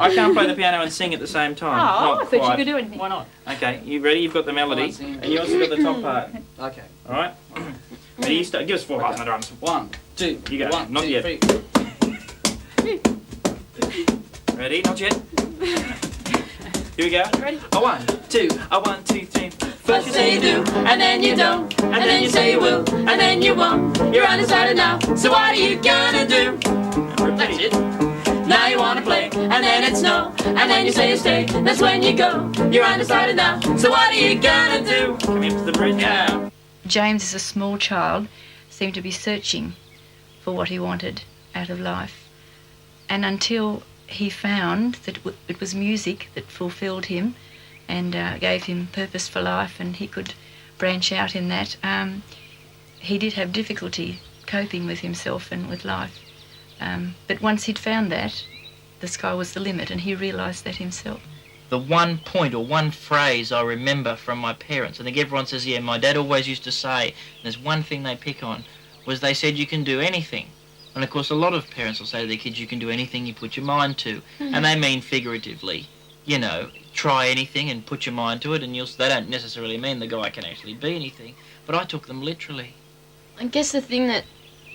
I can't play the piano and sing at the same time. Oh, Not I thought quite. you could do anything. Why not? Okay, you ready? You've got the melody, and you also got the top part. Okay. All right. Ready? You start. Give us 4 bars on the drums. 1, 2, You go. 1, Not 2, yet. 3. Ready? Not yet. Here we go. Ready? A 1, 2, a 1, 2, 3. First you say you do, and then you don't, and then you say you will, and then you won't. You're undecided now, so what are you gonna do? That's it. Now you wanna play, and then it's no, and then you say you stay, that's when you go. You're undecided now, so what are you gonna do? Come into the bridge now. James, as a small child, seemed to be searching for what he wanted out of life. And until he found that it was music that fulfilled him and gave him purpose for life, and he could branch out in that, he did have difficulty coping with himself and with life. But once he'd found that, the sky was the limit, and he realised that himself. The one point or one phrase I remember from my parents, I think everyone says, yeah, my dad always used to say, and there's one thing they pick on, was they said you can do anything. And of course a lot of parents will say to their kids, you can do anything you put your mind to. Mm-hmm. And they mean figuratively, you know, try anything and put your mind to it, and they don't necessarily mean the guy can actually be anything, but I took them literally. I guess the thing that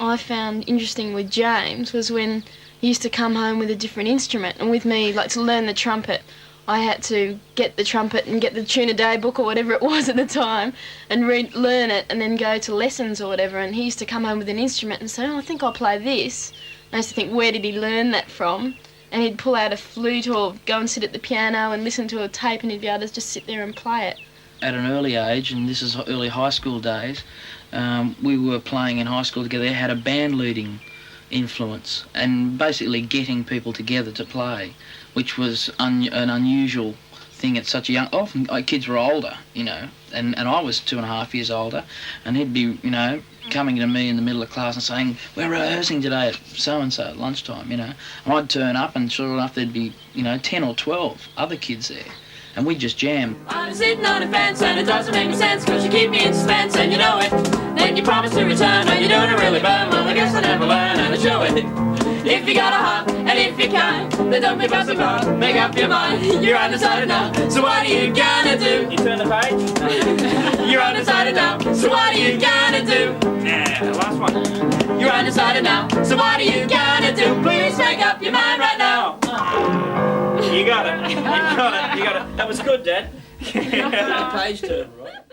I found interesting with James was when he used to come home with a different instrument, and with me, like to learn the trumpet, I had to get the trumpet and get the tune a day book or whatever it was at the time and learn it and then go to lessons or whatever, and he used to come home with an instrument and say, oh, I think I'll play this. And I used to think, where did he learn that from? And he'd pull out a flute or go and sit at the piano and listen to a tape, and he'd be able to just sit there and play it. At an early age, and this is early high school days, we were playing in high school together. They had a band leading influence and basically getting people together to play, which was an unusual thing at such a young... Often kids were older, you know, and I was 2.5 years older, and he'd be, you know, coming to me in the middle of class and saying, we're rehearsing today at so-and-so at lunchtime, you know. And I'd turn up, and sure enough there'd be, you know, 10 or 12 other kids there, and we'd just jam. I'm sitting on a fence and it doesn't make sense, cause you keep me in suspense and you know it. Then you promise to return and you're doing it really bad. Well, I guess I never learn and I show it. If you got a heart and if you can, then don't be fussy apart. Make up your mind, you're undecided now, so what are you gonna do? You turn the page. You're undecided now, so what are you gonna do? Yeah, the last one. You're undecided now, so what are you gonna do? Please make up your mind right now. You got it. You got it. You got it. That was good, Dad. Page turn, right?